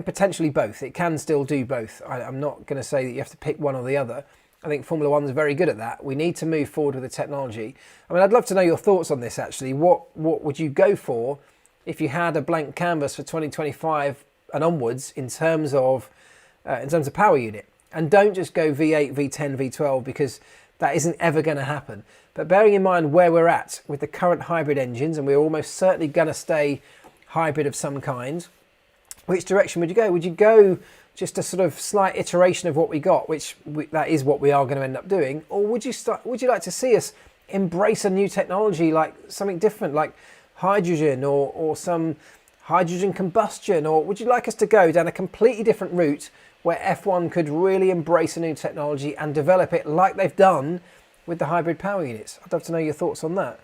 potentially both. It can still do both. I'm not going to say that you have to pick one or the other. I think Formula One's very good at that. We need to move forward with the technology. I mean, I'd love to know your thoughts on this, actually. What would you go for if you had a blank canvas for 2025 and onwards in terms of power unit? And don't just go V8, V10, V12, because that isn't ever going to happen. But bearing in mind where we're at with the current hybrid engines, and we're almost certainly going to stay hybrid of some kind, which direction would you go? Would you go just a sort of slight iteration of what we got, that is what we are going to end up doing? Or would you like to see us embrace a new technology, like something different, like hydrogen or some hydrogen combustion? Or would you like us to go down a completely different route where F1 could really embrace a new technology and develop it like they've done with the hybrid power units? I'd love to know your thoughts on that.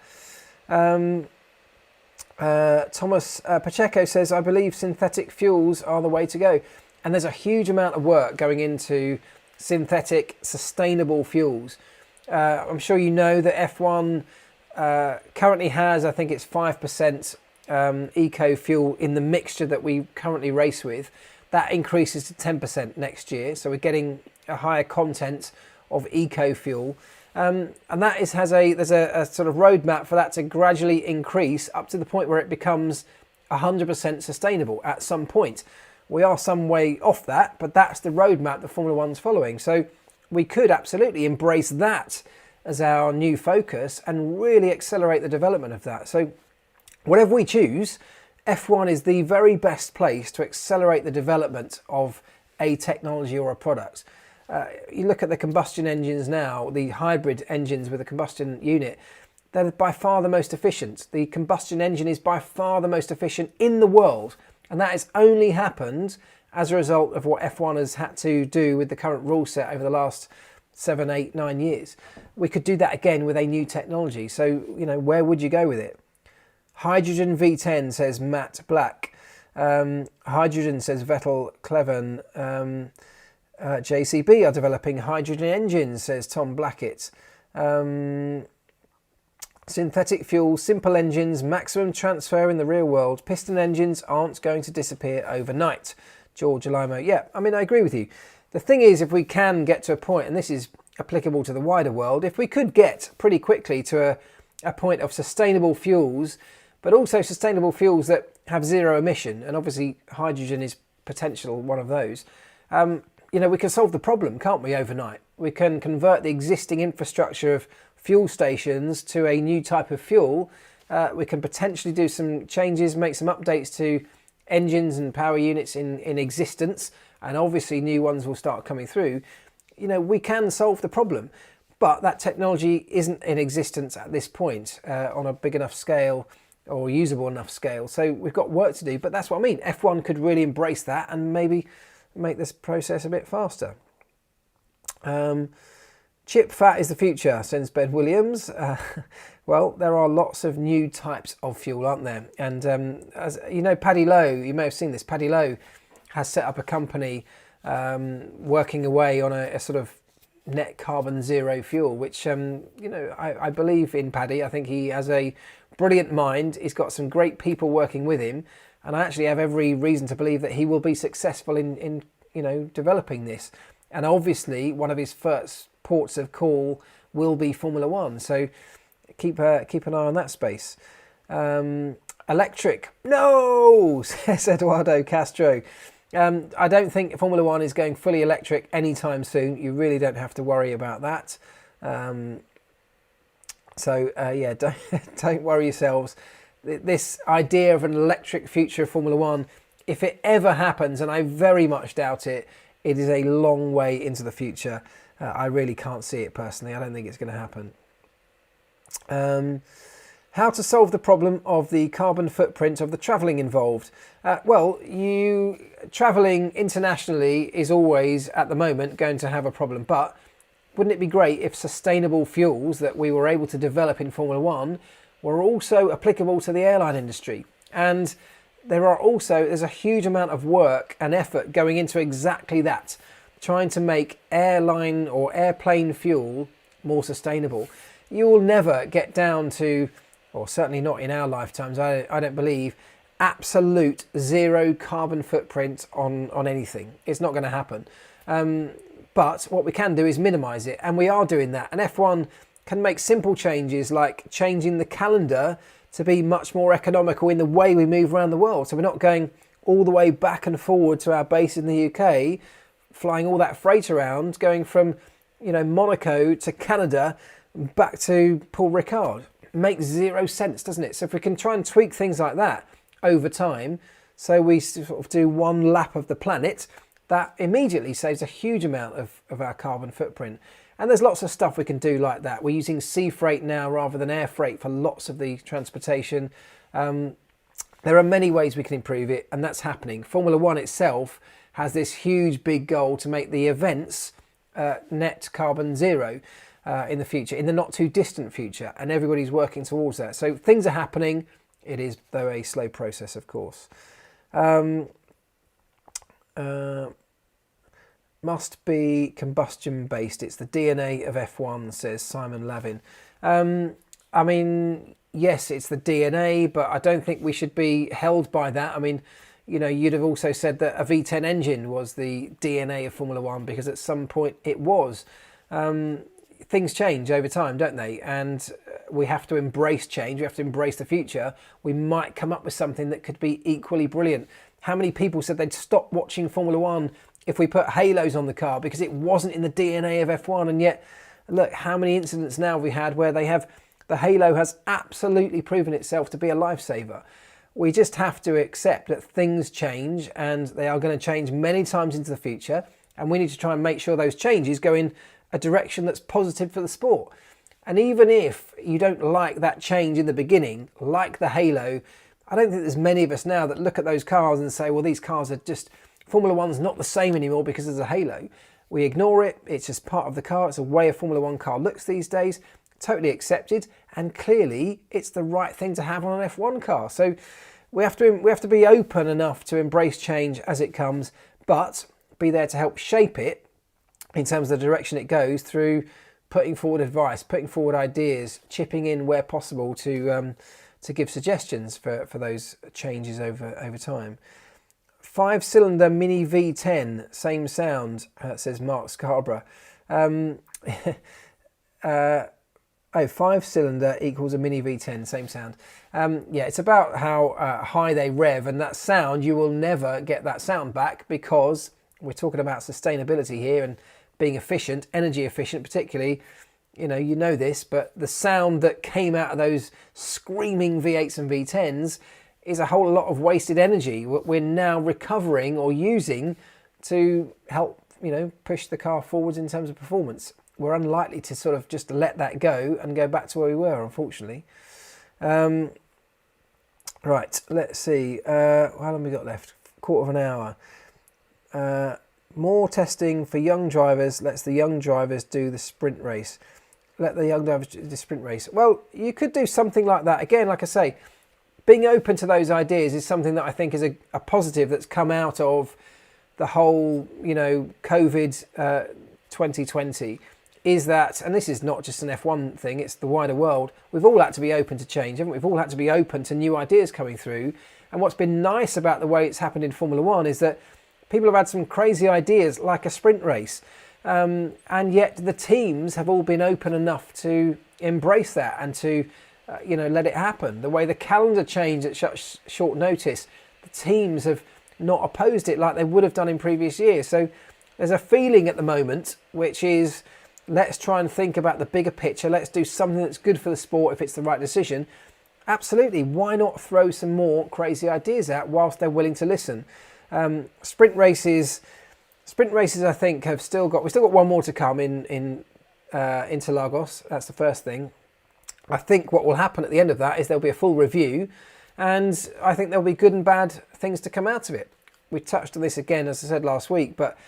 Thomas Pacheco says, I believe synthetic fuels are the way to go. And there's a huge amount of work going into synthetic, sustainable fuels. I'm sure you know that F1 currently has, I think it's 5% eco fuel in the mixture that we currently race with. That increases to 10% next year. So we're getting a higher content of eco fuel. And that there's a sort of roadmap for that to gradually increase up to the point where it becomes 100% sustainable at some point. We are some way off that, but that's the roadmap that Formula One's following. So we could absolutely embrace that as our new focus and really accelerate the development of that. So whatever we choose, F1 is the very best place to accelerate the development of a technology or a product. You look at the combustion engines now, the hybrid engines with a combustion unit, they're by far the most efficient. The combustion engine is by far the most efficient in the world. And that has only happened as a result of what F1 has had to do with the current rule set over the last 7, 8, 9 years. We could do that again with a new technology. So, you know, where would you go with it? Hydrogen V10, says Matt Black. Hydrogen, says Vettel Cleven. JCB are developing hydrogen engines, says Tom Blackett. Synthetic fuel, simple engines, maximum transfer in the real world. Piston engines aren't going to disappear overnight. George Alimo. Yeah, I mean, I agree with you. The thing is, if we can get to a point, and this is applicable to the wider world, if we could get pretty quickly to a point of sustainable fuels, but also sustainable fuels that have zero emission, and obviously hydrogen is potential one of those, you know, we can solve the problem, can't we, overnight? We can convert the existing infrastructure of fuel stations to a new type of fuel. We can potentially do some changes, make some updates to engines and power units in existence, and obviously new ones will start coming through. You know, we can solve the problem, but that technology isn't in existence at this point on a big enough scale or usable enough scale. So we've got work to do, but that's what I mean. F1 could really embrace that and maybe make this process a bit faster. Chip fat is the future, says Ben Williams. Well, there are lots of new types of fuel, aren't there? And as you know, Paddy Lowe, you may have seen this, Paddy Lowe has set up a company working away on a sort of net carbon zero fuel, which, you know, I believe in Paddy. I think he has a brilliant mind. He's got some great people working with him. And I actually have every reason to believe that he will be successful in you know, developing this. And obviously, one of his first ports of call will be Formula One. So keep an eye on that space. Electric, no, says Eduardo Castro. I don't think Formula One is going fully electric anytime soon. You really don't have to worry about that. Yeah, don't worry yourselves. This idea of an electric future of Formula One, if it ever happens, and I very much doubt it, it is a long way into the future. I really can't see it personally. I don't think it's going to happen. How to solve the problem of the carbon footprint of the travelling involved? Travelling internationally is always, at the moment, going to have a problem. But wouldn't it be great if sustainable fuels that we were able to develop in Formula One were also applicable to the airline industry? And there's a huge amount of work and effort going into exactly that, trying to make airline or airplane fuel more sustainable. You will never get down to, or certainly not in our lifetimes, I don't believe, absolute zero carbon footprint on anything. It's not going to happen. But what we can do is minimise it, and we are doing that. And F1 can make simple changes like changing the calendar to be much more economical in the way we move around the world. So we're not going all the way back and forward to our base in the UK, flying all that freight around, going from Monaco to Canada back to Paul Ricard. Makes zero sense, doesn't it? So if we can try and tweak things like that over time, so we sort of do one lap of the planet, that immediately saves a huge amount of our carbon footprint. And there's lots of stuff we can do like that. We're using sea freight now rather than air freight for lots of the transportation. There are many ways we can improve it, and that's happening. Formula One itself has this huge big goal to make the events net carbon zero in the future, in the not too distant future, and everybody's working towards that. So things are happening. It is, though, a slow process, of course. Must be combustion based. It's the DNA of F1, says Simon Lavin. I mean, yes, it's the DNA, but I don't think we should be held by that. I mean, you'd have also said that a V10 engine was the DNA of Formula One, because at some point it was. Things change over time, don't they? And we have to embrace change. We have to embrace the future. We might come up with something that could be equally brilliant. How many people said they'd stop watching Formula One if we put halos on the car because it wasn't in the DNA of F1? And yet, look, how many incidents now have we had where the halo has absolutely proven itself to be a lifesaver. We just have to accept that things change, and they are going to change many times into the future. And we need to try and make sure those changes go in a direction that's positive for the sport. And even if you don't like that change in the beginning, like the halo, I don't think there's many of us now that look at those cars and say, well, these cars are just, Formula One's not the same anymore because there's a halo. We ignore it. It's just part of the car. It's a way a Formula One car looks these days. Totally accepted. And clearly it's the right thing to have on an F1 car. So we have to be open enough to embrace change as it comes, but be there to help shape it in terms of the direction it goes through putting forward advice, putting forward ideas, chipping in where possible to give suggestions for those changes over time. 5-cylinder Mini V10, same sound, says Marc Scarborough. 5-cylinder equals a Mini V10, same sound. Yeah, it's about how high they rev, and that sound, you will never get that sound back, because we're talking about sustainability here and being efficient, energy efficient particularly. You know this, but the sound that came out of those screaming V8s and V10s is a whole lot of wasted energy we're now recovering or using to help, push the car forwards in terms of performance. We're unlikely to sort of just let that go and go back to where we were, unfortunately. Right, let's see. How long have we got left? Quarter of an hour. More testing for young drivers. Lets the young drivers do the sprint race. Let the young drivers do the sprint race. Well, you could do something like that. Again, like I say, being open to those ideas is something that I think is a positive that's come out of the whole, COVID 2020. Is that, and this is not just an F1 thing, it's the wider world, we've all had to be open to change, haven't we? We've all had to be open to new ideas coming through. And what's been nice about the way it's happened in Formula One is that people have had some crazy ideas like a sprint race. And yet the teams have all been open enough to embrace that and to, let it happen. The way the calendar changed at such short notice, the teams have not opposed it like they would have done in previous years. So there's a feeling at the moment, which is, let's try and think about the bigger picture. Let's do something that's good for the sport if it's the right decision. Absolutely. Why not throw some more crazy ideas out whilst they're willing to listen? Sprint races, I think, we've still got one more to come in Interlagos. That's the first thing. I think what will happen at the end of that is there'll be a full review, and I think there'll be good and bad things to come out of it. We touched on this again, as I said last week, but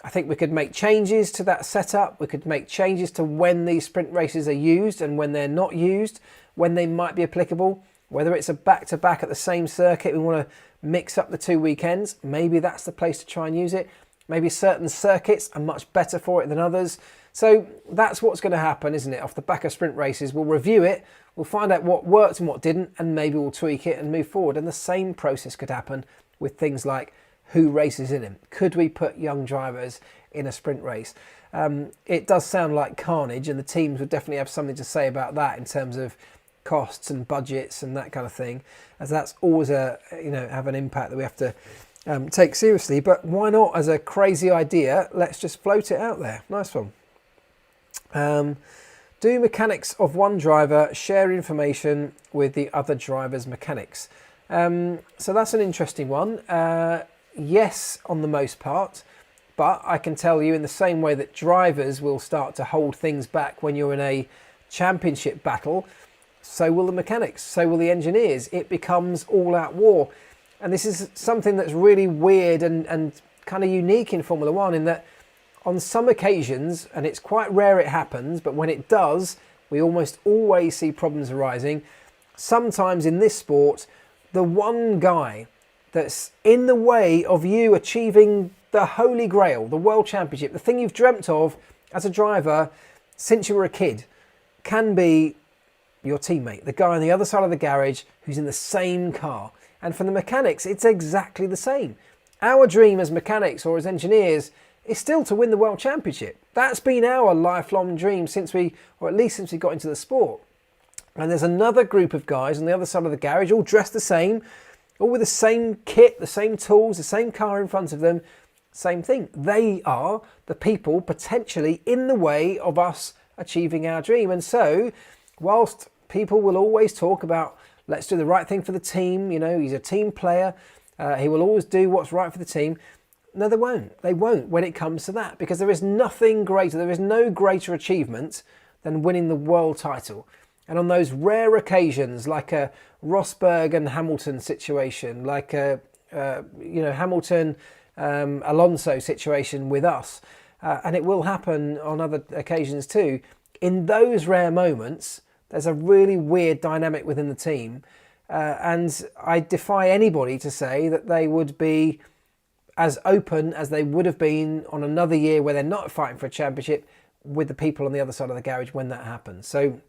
I think we could make changes to that setup. We could make changes to when these sprint races are used and when they're not used, when they might be applicable, whether it's a back-to-back at the same circuit. We want to mix up the 2 weekends. Maybe that's the place to try and use it. Maybe certain circuits are much better for it than others. So that's what's going to happen, isn't it? Off the back of sprint races, we'll review it, we'll find out what worked and what didn't, and maybe we'll tweak it and move forward. And the same process could happen with things like who races in them. Could we put young drivers in a sprint race? It does sound like carnage, and the teams would definitely have something to say about that in terms of costs and budgets and that kind of thing, as that's always have an impact that we have to take seriously. But why not, as a crazy idea, let's just float it out there. Nice one. Do mechanics of one driver share information with the other driver's mechanics? So that's an interesting one. Yes, on the most part, but I can tell you, in the same way that drivers will start to hold things back when you're in a championship battle, so will the mechanics, so will the engineers. It becomes all-out war. And this is something that's really weird and kind of unique in Formula One, in that on some occasions, and it's quite rare it happens, but when it does, we almost always see problems arising. Sometimes in this sport, the one guy that's in the way of you achieving the holy grail, the world championship, the thing you've dreamt of as a driver since you were a kid, can be your teammate, the guy on the other side of the garage who's in the same car. And for the mechanics, it's exactly the same. Our dream as mechanics or as engineers is still to win the world championship. That's been our lifelong dream since we got into the sport. And there's another group of guys on the other side of the garage, all dressed the same, all with the same kit, the same tools, the same car in front of them, same thing. They are the people potentially in the way of us achieving our dream. And so, whilst people will always talk about, let's do the right thing for the team, he's a team player, he will always do what's right for the team. No, they won't. They won't when it comes to that, because there is nothing greater, there is no greater achievement than winning the world title. And on those rare occasions, like a Rosberg and Hamilton situation, like a Hamilton Alonso situation with us, and it will happen on other occasions too. In those rare moments, there's a really weird dynamic within the team, and I defy anybody to say that they would be as open as they would have been on another year where they're not fighting for a championship with the people on the other side of the garage when that happens. So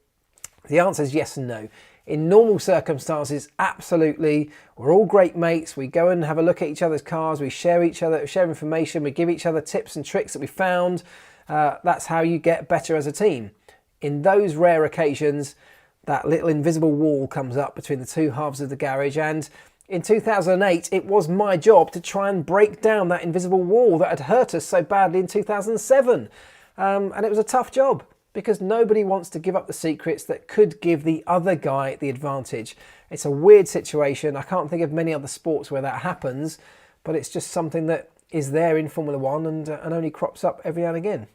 the answer is yes and no. In normal circumstances, absolutely. We're all great mates. We go and have a look at each other's cars. We share information. We give each other tips and tricks that we found. That's how you get better as a team. In those rare occasions, that little invisible wall comes up between the two halves of the garage. And in 2008, it was my job to try and break down that invisible wall that had hurt us so badly in 2007. And it was a tough job, because nobody wants to give up the secrets that could give the other guy the advantage. It's a weird situation. I can't think of many other sports where that happens, but it's just something that is there in Formula One and only crops up every now and again.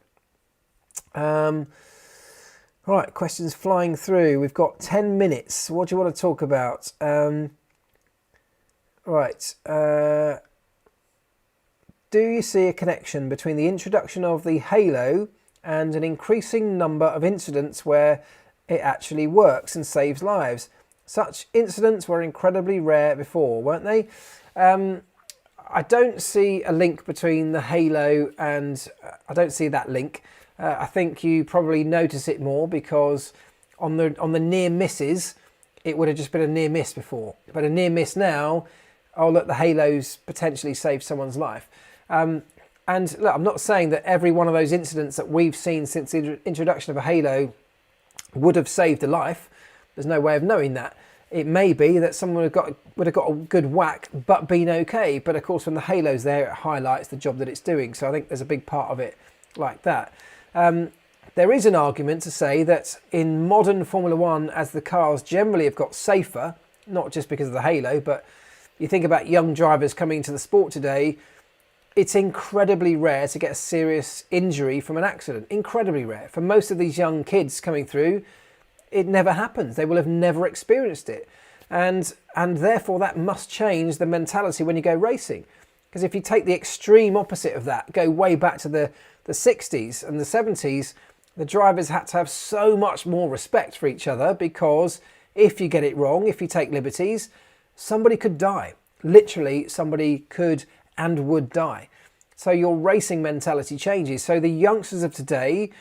Right, questions flying through. We've got 10 minutes. What do you want to talk about? Do you see a connection between the introduction of the halo and an increasing number of incidents where it actually works and saves lives? Such incidents were incredibly rare before, weren't they? I don't see a link between the halo and... I don't see that link. I think you probably notice it more because on the near misses, it would have just been a near miss before. But a near miss now, oh look, the halos potentially saved someone's life. And look, I'm not saying that every one of those incidents that we've seen since the introduction of a halo would have saved a life. There's no way of knowing that. It may be that someone would have got a good whack but been okay. But of course, when the halo's there, it highlights the job that it's doing. So I think there's a big part of it like that. There is an argument to say that in modern Formula One, as the cars generally have got safer, not just because of the halo, but you think about young drivers coming into the sport today, it's incredibly rare to get a serious injury from an accident. Incredibly rare. For most of these young kids coming through, it never happens. They will have never experienced it. And therefore that must change the mentality when you go racing. Because if you take the extreme opposite of that, go way back to the 60s and the 70s, the drivers had to have so much more respect for each other, because if you get it wrong, if you take liberties, somebody could die. Literally, somebody could and would die. So your racing mentality changes. So the youngsters of today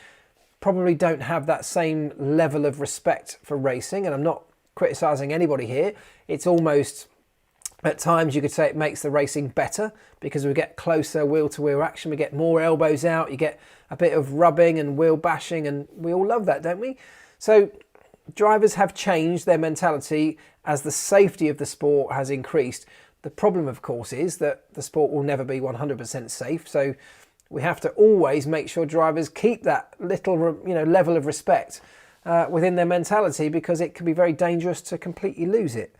probably don't have that same level of respect for racing. And I'm not criticising anybody here. It's almost, at times you could say, it makes the racing better, because we get closer wheel-to-wheel action, we get more elbows out, you get a bit of rubbing and wheel bashing, and we all love that, don't we? So drivers have changed their mentality as the safety of the sport has increased. The problem, of course, is that the sport will never be 100% safe. So we have to always make sure drivers keep that little, level of respect within their mentality, because it can be very dangerous to completely lose it.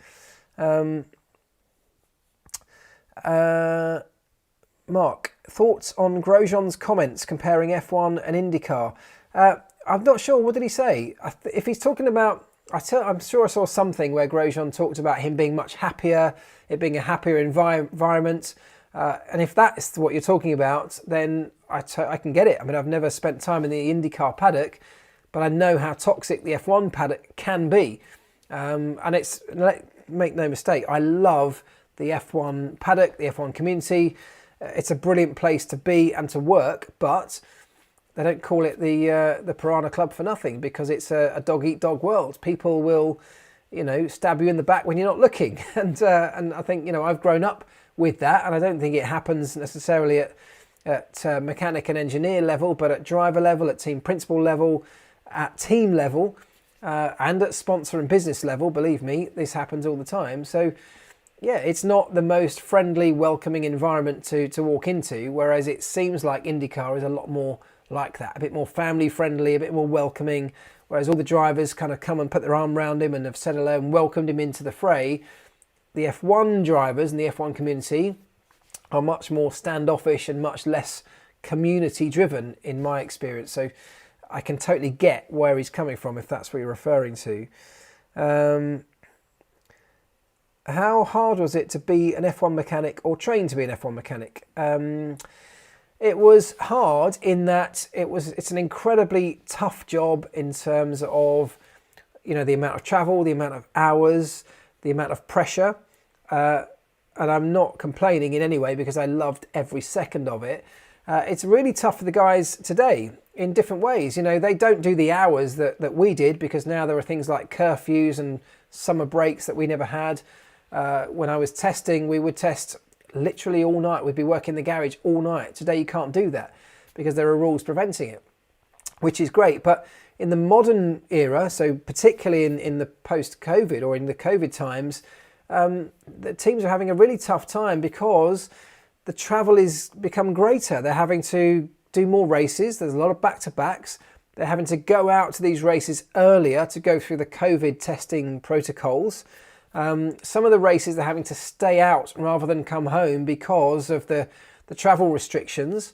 Marc, thoughts on Grosjean's comments comparing F1 and IndyCar? I'm not sure. What did he say? If he's talking about, I'm sure I saw something where Grosjean talked about him being much happier, it being a happier environment. And if that's what you're talking about, then I can get it. I mean, I've never spent time in the IndyCar paddock, but I know how toxic the F1 paddock can be. And make no mistake, I love the F1 paddock, the F1 community. It's a brilliant place to be and to work, but they don't call it the Piranha Club for nothing, because it's a dog-eat-dog world. People will, stab you in the back when you're not looking. And I think, I've grown up with that, and I don't think it happens necessarily at mechanic and engineer level, but at driver level, at team principal level, at team level, and at sponsor and business level. Believe me, this happens all the time. So yeah, it's not the most friendly, welcoming environment to walk into, whereas it seems like IndyCar is a lot more like that, a bit more family friendly, a bit more welcoming, whereas all the drivers kind of come and put their arm around him and have said hello and welcomed him into the fray. The F1 drivers and the F1 community are much more standoffish and much less community driven in my experience. So I can totally get where he's coming from, if that's what you're referring to. How hard was it to be an F1 mechanic or train to be an F1 mechanic? It was hard in that it's an incredibly tough job in terms of, the amount of travel, the amount of hours, the amount of pressure. And I'm not complaining in any way, because I loved every second of it. It's really tough for the guys today in different ways. They don't do the hours that we did, because now there are things like curfews and summer breaks that we never had. When I was testing, we would test literally all night. We'd be working in the garage all night. Today you can't do that because there are rules preventing it, which is great. But in the modern era, so particularly in the post-COVID or in the COVID times, the teams are having a really tough time because the travel is become greater. They're having to do more races. There's a lot of back-to-backs. They're having to go out to these races earlier to go through the COVID testing protocols. Some of the races they're having to stay out rather than come home because of the travel restrictions.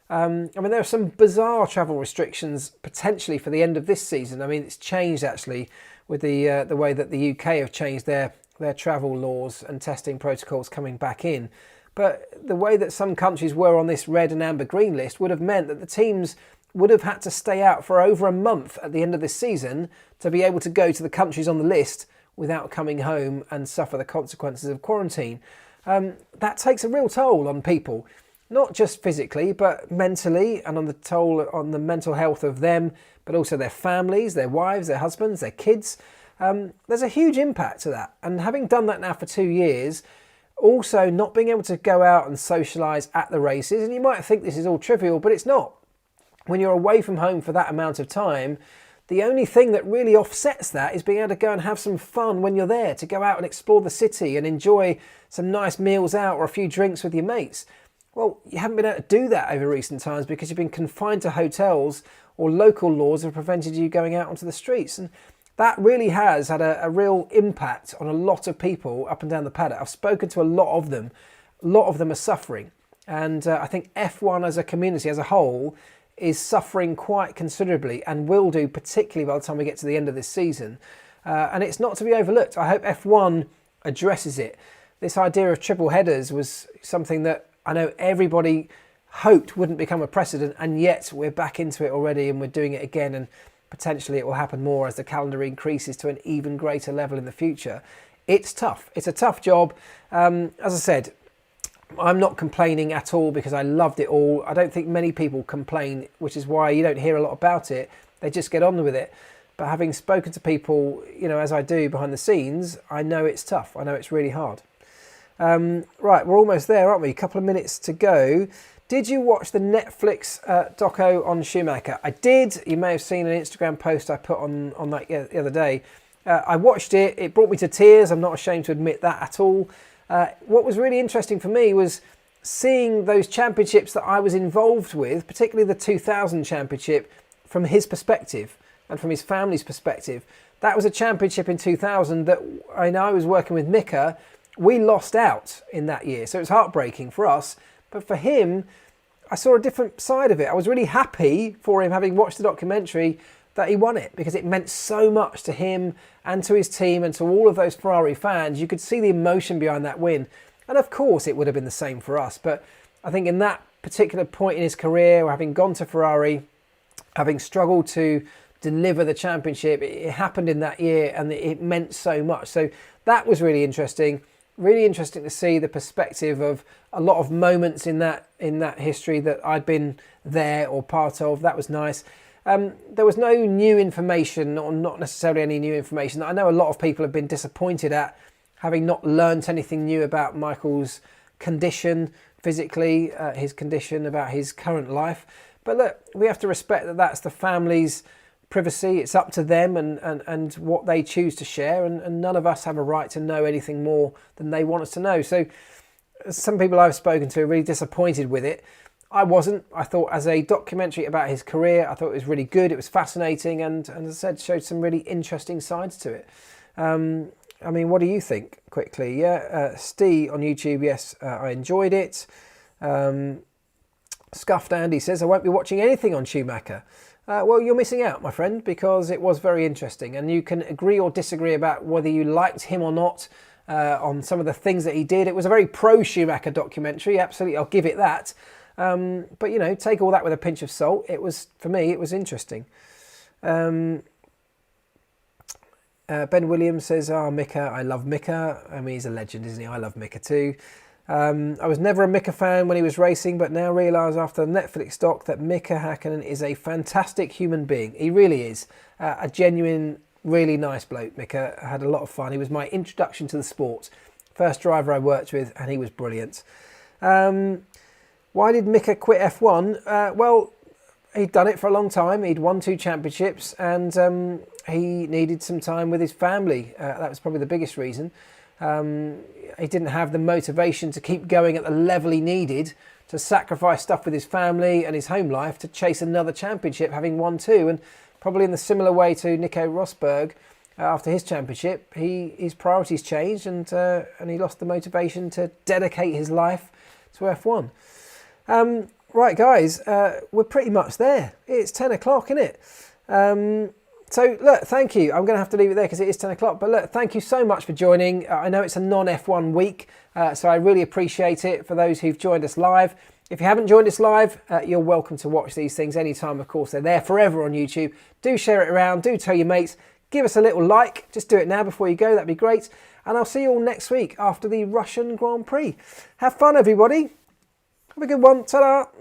There are some bizarre travel restrictions potentially for the end of this season. It's changed actually with the way that the UK have changed their travel laws and testing protocols coming back in. But the way that some countries were on this red and amber green list would have meant that the teams would have had to stay out for over a month at the end of this season to be able to go to the countries on the list without coming home and suffer the consequences of quarantine. That takes a real toll on people, not just physically, but mentally, and on the toll on the mental health of them, but also their families, their wives, their husbands, their kids. There's a huge impact to that. And having done that now for 2 years, also not being able to go out and socialise at the races, and you might think this is all trivial, but it's not. When you're away from home for that amount of time, The only thing that really offsets that is being able to go and have some fun when you're there, to go out and explore the city and enjoy some nice meals out or a few drinks with your mates. Well, you haven't been able to do that over recent times because you've been confined to hotels, or local laws have prevented you going out onto the streets. And that really has had a real impact on a lot of people up and down the paddock. I've spoken to a lot of them. A lot of them are suffering. And I think F1 as a community, as a whole, is suffering quite considerably, and will do, particularly by the time we get to the end of this season. And it's not to be overlooked. I hope F1 addresses it. This idea of triple headers was something that I know everybody hoped wouldn't become a precedent, and yet we're back into it already, and we're doing it again, and potentially it will happen more as the calendar increases to an even greater level in the future. It's tough. It's a tough job. As I said, I'm not complaining at all because I loved it all. I don't think many people complain, which is why you don't hear a lot about it. They just get on with it. But having spoken to people, as I do behind the scenes, I know it's tough. I know it's really hard. Right, we're almost there, aren't we? A couple of minutes to go. Did you watch the Netflix doco on Schumacher? I did. You may have seen an Instagram post I put on that the other day. I watched it. It brought me to tears. I'm not ashamed to admit that at all. What was really interesting for me was seeing those championships that I was involved with, particularly the 2000 championship, from his perspective and from his family's perspective. That was a championship in 2000 that I know I was working with Micka. We lost out in that year, so it was heartbreaking for us. But for him, I saw a different side of it. I was really happy for him, having watched the documentary, that he won it, because it meant so much to him and to his team and to all of those Ferrari fans. You could see the emotion behind that win. And of course it would have been the same for us. But I think in that particular point in his career, having gone to Ferrari, having struggled to deliver the championship, it happened in that year and it meant so much. So that was really interesting. Really interesting to see the perspective of a lot of moments in that history that I'd been there or part of. That was nice. There was no new information, or not necessarily any new information. I know a lot of people have been disappointed at having not learnt anything new about Michael's condition physically, his condition, about his current life. But look, we have to respect that that's the family's privacy. It's up to them and what they choose to share, and none of us have a right to know anything more than they want us to know. So some people I've spoken to are really disappointed with it. I wasn't. I thought, as a documentary about his career, I thought it was really good. It was fascinating, and as I said, showed some really interesting sides to it. I mean, what do you think? Quickly, yeah. Steve on YouTube, yes, I enjoyed it. Scuffed Andy says, I won't be watching anything on Schumacher. Well, you're missing out, my friend, because it was very interesting, and you can agree or disagree about whether you liked him or not on some of the things that he did. It was a very pro-Schumacher documentary, absolutely, I'll give it that. But, take all that with a pinch of salt. It was, for me, it was interesting. Ben Williams says, Micka, I love Micka. I mean, he's a legend, isn't he? I love Micka too. I was never a Micka fan when he was racing, but now realise after the Netflix doc that Micka Häkkinen is a fantastic human being. He really is. A genuine, really nice bloke, Micka. I had a lot of fun. He was my introduction to the sport. First driver I worked with, and he was brilliant. Why did Micka quit F1? Well, he'd done it for a long time. He'd won 2 championships, and he needed some time with his family. That was probably the biggest reason. He didn't have the motivation to keep going at the level he needed to sacrifice stuff with his family and his home life to chase another championship, having won 2. And probably in the similar way to Nico Rosberg, after his championship, his priorities changed, and he lost the motivation to dedicate his life to F1. Right, guys, we're pretty much there. It's 10 o'clock, isn't it? So, look, thank you. I'm going to have to leave it there because it is 10 o'clock. But look, thank you so much for joining. I know it's a non-F1 week, so I really appreciate it for those who've joined us live. If you haven't joined us live, you're welcome to watch these things anytime. Of course, they're there forever on YouTube. Do share it around. Do tell your mates. Give us a little like. Just do it now before you go. That'd be great. And I'll see you all next week after the Russian Grand Prix. Have fun, everybody. Have a good one. Ta-da.